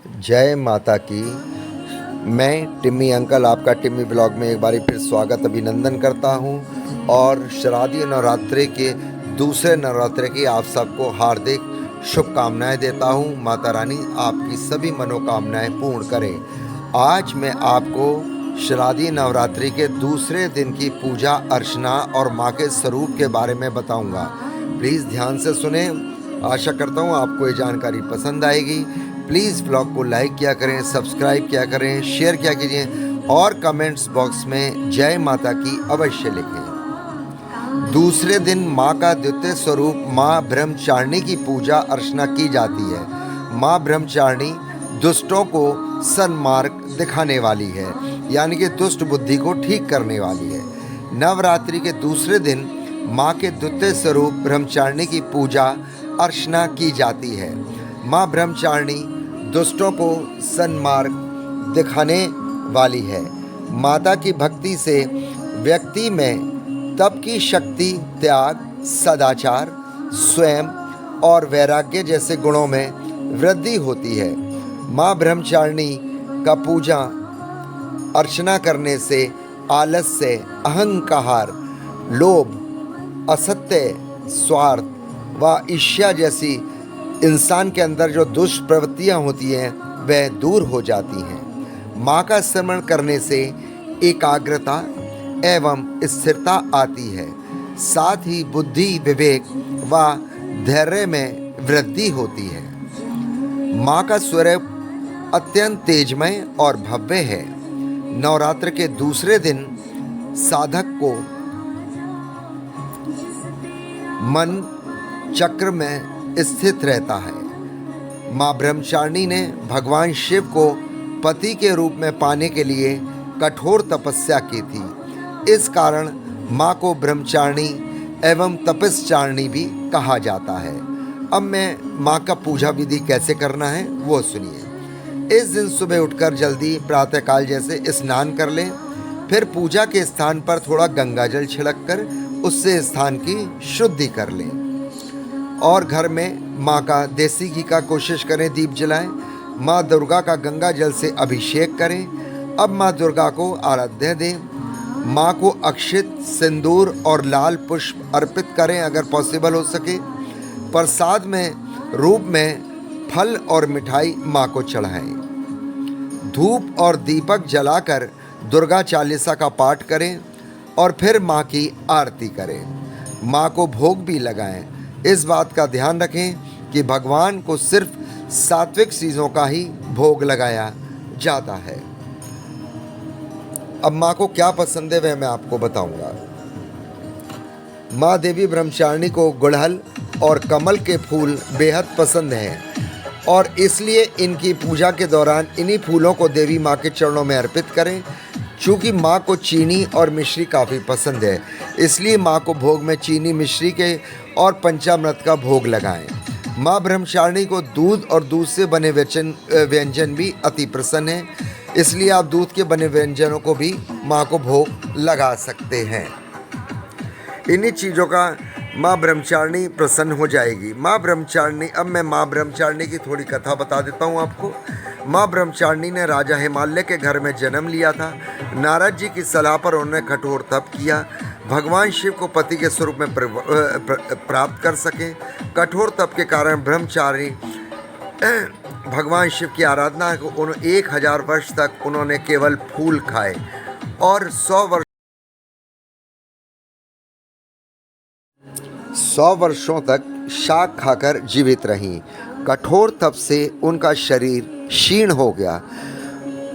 जय माता की। मैं टिम्मी अंकल आपका टिम्मी ब्लॉग में एक बारी फिर स्वागत अभिनंदन करता हूं और शारदीय नवरात्रि के दूसरे नवरात्रि की आप सबको हार्दिक शुभकामनाएं देता हूं। माता रानी आपकी सभी मनोकामनाएं पूर्ण करें। आज मैं आपको शारदीय नवरात्रि के दूसरे दिन की पूजा अर्चना और माँ के स्वरूप के बारे में बताऊंगा। प्लीज़ ध्यान से सुने। आशा करता हूँ आपको ये जानकारी पसंद आएगी। प्लीज़ ब्लॉग को लाइक किया करें, सब्सक्राइब किया करें, शेयर किया कीजिए और कमेंट्स बॉक्स में जय माता की अवश्य लिखें। दूसरे दिन माँ का द्वितीय स्वरूप माँ ब्रह्मचारिणी की पूजा अर्चना की जाती है। माँ ब्रह्मचारिणी दुष्टों को सन्मार्ग दिखाने वाली है, यानी कि दुष्ट बुद्धि को ठीक करने वाली है। नवरात्रि के दूसरे दिन माँ के द्वितीय स्वरूप ब्रह्मचारिणी की पूजा अर्चना की जाती है। माँ ब्रह्मचारिणी दुष्टों को सन्मार्ग दिखाने वाली है। माता की भक्ति से व्यक्ति में तप की शक्ति, त्याग, सदाचार, स्वयं और वैराग्य जैसे गुणों में वृद्धि होती है। माँ ब्रह्मचारिणी का पूजा अर्चना करने से आलस्य, अहंकार, लोभ, असत्य, स्वार्थ व ईर्ष्या जैसी इंसान के अंदर जो दुष्ट प्रवृत्तियाँ होती हैं वह दूर हो जाती हैं। माँ का स्मरण करने से एकाग्रता एवं स्थिरता आती है। साथ ही बुद्धि, विवेक व धैर्य में वृद्धि होती है। माँ का स्वरूप अत्यंत तेजमय और भव्य है। नवरात्र के दूसरे दिन साधक को मन चक्र में स्थित रहता है। माँ ब्रह्मचारिणी ने भगवान शिव को पति के रूप में पाने के लिए कठोर तपस्या की थी। इस कारण माँ को ब्रह्मचारिणी एवं तपस्चारिणी भी कहा जाता है। अब मैं माँ का पूजा विधि कैसे करना है वो सुनिए। इस दिन सुबह उठकर जल्दी प्रातःकाल जैसे स्नान कर लें। फिर पूजा के स्थान पर थोड़ा गंगा जल छिड़क कर उससे स्थान की शुद्धि कर लें और घर में माँ का देसी घी का कोशिश करें दीप जलाएं। माँ दुर्गा का गंगा जल से अभिषेक करें। अब माँ दुर्गा को आराध्य दें। माँ को अक्षित, सिंदूर और लाल पुष्प अर्पित करें अगर पॉसिबल हो सके। प्रसाद में रूप में फल और मिठाई माँ को चढ़ाएं। धूप और दीपक जलाकर दुर्गा चालीसा का पाठ करें और फिर माँ की आरती करें। माँ को भोग भी लगाएं। इस बात का ध्यान रखें कि भगवान को सिर्फ सात्विक चीज़ों का ही भोग लगाया जाता है। अब माँ को क्या पसंद है वह मैं आपको बताऊंगा। माँ देवी ब्रह्मचारिणी को गुड़हल और कमल के फूल बेहद पसंद हैं और इसलिए इनकी पूजा के दौरान इन्हीं फूलों को देवी माँ के चरणों में अर्पित करें। चूँकि माँ को चीनी और मिश्री काफ़ी पसंद है, इसलिए माँ को भोग में चीनी, मिश्री के और पंचामृत का भोग लगाएं। माँ ब्रह्मचारिणी को दूध और दूध से बने व्यंजन भी अति प्रसन्न है, इसलिए आप दूध के बने व्यंजनों को भी माँ को भोग लगा सकते हैं। इन्हीं चीज़ों का माँ ब्रह्मचारिणी प्रसन्न हो जाएगी। माँ ब्रह्मचारिणी, अब मैं माँ ब्रह्मचारिणी की थोड़ी कथा बता देता हूँ आपको। माँ ब्रह्मचारिणी ने राजा हिमालय के घर में जन्म लिया था। नारद जी की सलाह पर उन्होंने कठोर तप किया, भगवान शिव को पति के स्वरूप में प्राप्त कर सके। कठोर तप के कारण ब्रह्मचारी भगवान शिव की आराधना को 1000 वर्ष तक उन्होंने केवल फूल खाए और 100 वर्षों तक शाक खाकर जीवित रहीं। कठोर तप से उनका शरीर क्षीण हो गया।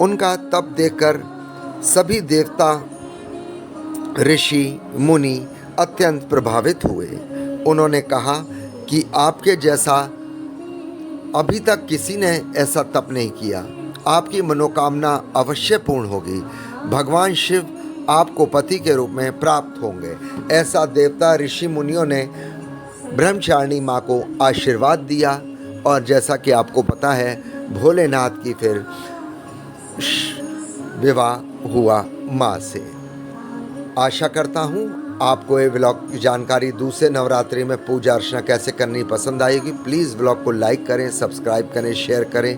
उनका तप देखकर सभी देवता, ऋषि, मुनि अत्यंत प्रभावित हुए। उन्होंने कहा कि आपके जैसा अभी तक किसी ने ऐसा तप नहीं किया। आपकी मनोकामना अवश्य पूर्ण होगी। भगवान शिव आपको पति के रूप में प्राप्त होंगे। ऐसा देवता, ऋषि, मुनियों ने ब्रह्मचारिणी माँ को आशीर्वाद दिया और जैसा कि आपको पता है भोलेनाथ की फिर विवाह हुआ माँ से। आशा करता हूँ आपको ये ब्लॉग की जानकारी दूसरे नवरात्रि में पूजा अर्चना कैसे करनी पसंद आएगी। प्लीज़ ब्लॉग को लाइक करें, सब्सक्राइब करें, शेयर करें।